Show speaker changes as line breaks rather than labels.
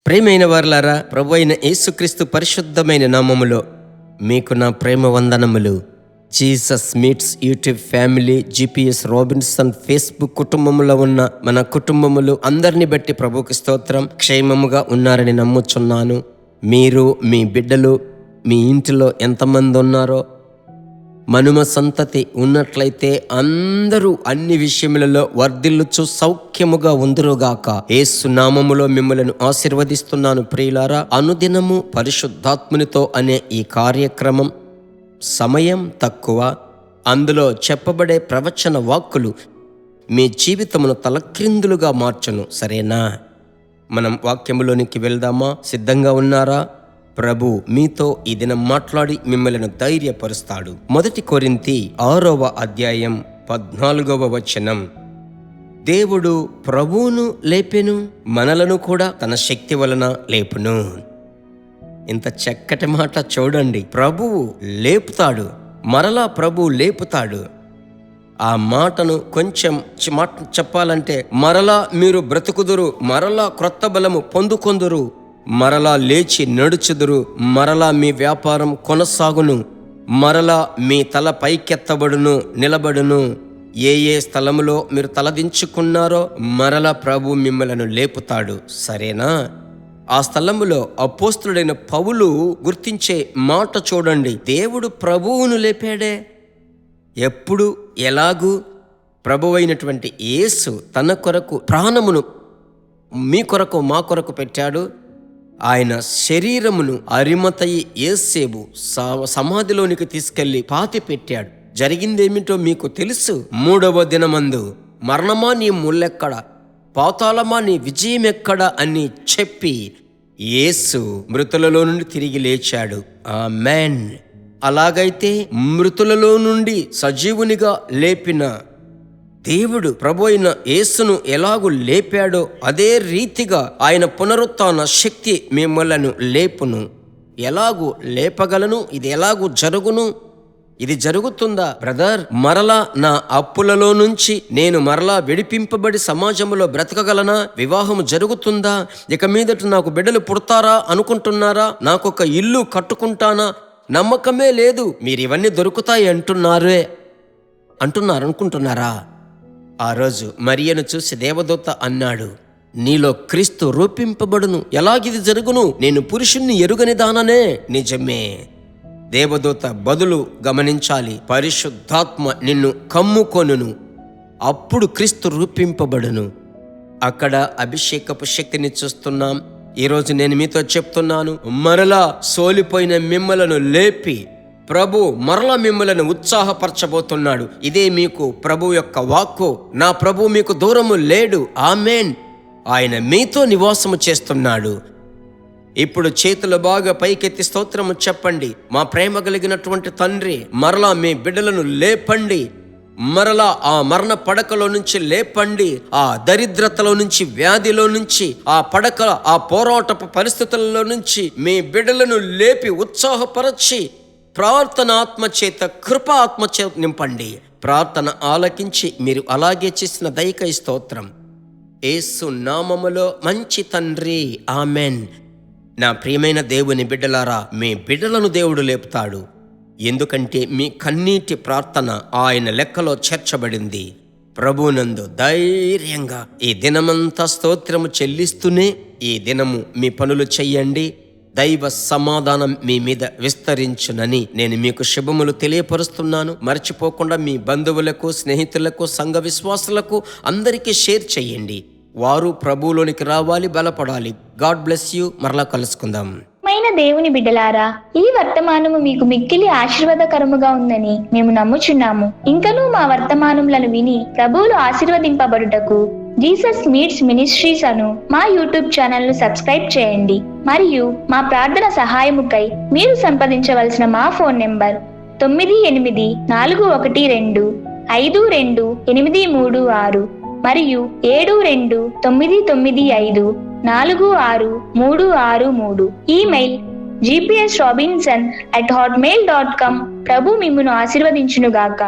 ప్రియమైన వారలారా, ప్రభు అయిన యేసుక్రీస్తు పరిశుద్ధమైన నామములో మీకు నా ప్రేమ వందనములు. Jesus meets YouTube family, GPS Robinson Facebook కుటుంబంలో ఉన్న మన కుటుంబములు అందరిని బట్టి ప్రభువుకి స్తోత్రం. క్షేమముగా ఉన్నారని నమ్ముచున్నాను. మీరు, మీ బిడ్డలు, మీ ఇంటిలో ఎంతమంది ఉన్నారో, మనుమ సంతతి ఉన్నట్లయితే అందరూ అన్ని విషయములలో వర్ధిల్లుచు సౌఖ్యముగా ఉందురుగాక. యేసు నామములో మిమ్మలను ఆశీర్వదిస్తున్నాను. ప్రియులారా, అనుదినము పరిశుద్ధాత్మునితో అనే ఈ కార్యక్రమం సమయం తక్కువ, అందులో చెప్పబడే ప్రవచన వాక్కులు మీ జీవితమును తలక్రిందులుగా మార్చును. సరేనా? మనం వాక్యములోనికి వెళ్దామా? సిద్ధంగా ఉన్నారా? ప్రభు మీతో ఈ దినం మాట్లాడి మిమ్మల్ని ధైర్యపరుస్తాడు. 1 కొరింథీ 6వ అధ్యాయం 14వ వచనం. దేవుడు ప్రభువును లేపెను, మనలను కూడా తన శక్తి వలన లేపును. ఇంత చక్కటి మాట చూడండి. ప్రభువు లేపుతాడు, మరలా ప్రభువు లేపుతాడు. ఆ మాటను కొంచెం చెప్పాలంటే, మరలా మీరు బ్రతుకుదురు, మరలా క్రొత్త బలము పొందుకొందురు, మరలా లేచి నడుచుదురు, మరలా మీ వ్యాపారం కొనసాగును, మరలా మీ తల పైకెత్తబడును, నిలబడును. ఏ స్థలములో మీరు తలదించుకున్నారో మరలా ప్రభు మిమ్మలను లేపుతాడు. సరేనా? ఆ స్థలములో అపోస్తులుడైన పౌలు గుర్తించే మాట చూడండి. దేవుడు ప్రభువును లేపాడే. ఎప్పుడు, ఎలాగూ? ప్రభువైనటువంటి యేసు తన కొరకు ప్రాణమును మీ కొరకు, మా కొరకు పెట్టాడు. ఆయన శరీరమును అరిమతయి యేసేబు సమాధిలోనికి తీసుకెళ్లి పాతి పెట్టాడు. జరిగిందేమిటో మీకు తెలుసు. 3వ దినమందు మరణమా నీ ముల్లెక్కడ, పాతాళమా నీ విజయం ఎక్కడ అని చెప్పి యేసు మృతులలో నుండి తిరిగి లేచాడు. ఆమేన్. అలాగైతే మృతులలో నుండి సజీవునిగా లేపిన దేవుడు ప్రభు అయిన యేసును ఎలాగూ లేపాడో అదే రీతిగా ఆయన పునరుత్థాన శక్తి మిమ్మలను లేపును. ఎలాగూ లేపగలను? ఇది ఎలాగూ జరుగును? ఇది జరుగుతుందా బ్రదర్? మరలా నా అప్పులలో నుంచి నేను మరలా విడిపింపబడి సమాజంలో బ్రతకగలనా? వివాహము జరుగుతుందా? ఇక మీదట నాకు బిడ్డలు పుడతారా అనుకుంటున్నారా? నాకొక ఇల్లు కట్టుకుంటానా? నమ్మకమే లేదు. మీరు ఇవన్నీ దొరుకుతాయి అనుకుంటున్నారా? ఆ రోజు మరియను చూసి దేవదూత అన్నాడు, నీలో క్రీస్తు రూపింపబడును. ఎలాగిది జరుగును? నేను పురుషుణ్ణి ఎరుగని దాననే. నిజమే. దేవదూత బదులు గమనించాలి. పరిశుద్ధాత్మ నిన్ను కమ్ముకొనును, అప్పుడు క్రీస్తు రూపింపబడును. అక్కడ అభిషేకపు శక్తిని చూస్తున్నాం. ఈరోజు నేను మీతో చెప్తున్నాను, మరలా సోలిపోయిన మిమ్మలను లేపి ప్రభు మరలా మిమ్మలను ఉత్సాహపరచబోతున్నాడు. ఇదే మీకు ప్రభు యొక్క వాక్కు. నా ప్రభు మీకు దూరము లేడు. ఆమేన్. ఆయన మీతో నివాసము చేస్తున్నాడు. ఇప్పుడు చేతులు బాగా పైకెత్తి స్తోత్రము చెప్పండి. మా ప్రేమ కలిగినటువంటి తండ్రి, మరలా మీ బిడ్డలను లేపండి. మరలా ఆ మరణ పడకలో నుంచి లేపండి. ఆ దరిద్రతలో నుంచి, వ్యాధిలో నుంచి, ఆ పడకల, ఆ పోరాటపు పరిస్థితులలో నుంచి మీ బిడ్డలను లేపి ఉత్సాహపరచి ప్రార్థన ఆత్మచేత, కృప ఆత్మచేత నింపండి. ప్రార్థన ఆలకించి మీరు అలాగే చేసిన దయకై స్తోత్రం. యేసు నామములో మంచి తండ్రి. ఆమెన్. నా ప్రియమైన దేవుని బిడ్డలారా, మీ బిడ్డలను దేవుడు లేపుతాడు. ఎందుకంటే మీ కన్నీటి ప్రార్థన ఆయన లెక్కలో చేర్చబడింది. ప్రభునందు ధైర్యంగా ఈ దినమంతా స్తోత్రము చెల్లిస్తూనే ఈ దినము మీ పనులు చెయ్యండి. దైవ సమాధానం మీ మీద విస్తరించునని నేను మీకు శుభములు తెలియపరుస్తున్నాను. మర్చిపోకుండా మీ బంధువులకు, స్నేహితులకు, సంఘ విశ్వాసులకు అందరికీ షేర్ చేయండి. వారు ప్రభువులోనికి రావాలి, బలపడాలి. God bless you. మరలా కలుసుకుందాం.
దేవుని బిడ్డలారా, ఈ వర్తమానము మీకు మిక్కిలి ఆశీర్వాదకరముగా ఉందని మేము నమ్ముచున్నాము. ఇంకనూ మా వర్తమానములను విని ప్రభువులు ఆశీర్వదింపబడుటకు జీసస్ మీట్స్ మినిస్ట్రీస్ అను మా యూట్యూబ్ ఛానల్ ను సబ్స్క్రైబ్ చేయండి. మరియు మా ప్రార్థన సహాయముకై మీరు సంప్రదించవలసిన మా ఫోన్ నెంబర్ 9841425286 మరియు 7299546363. Email gpsrobinson@hotmail.com. ప్రభు మిమ్మును ఆశీర్వదించునుగాక.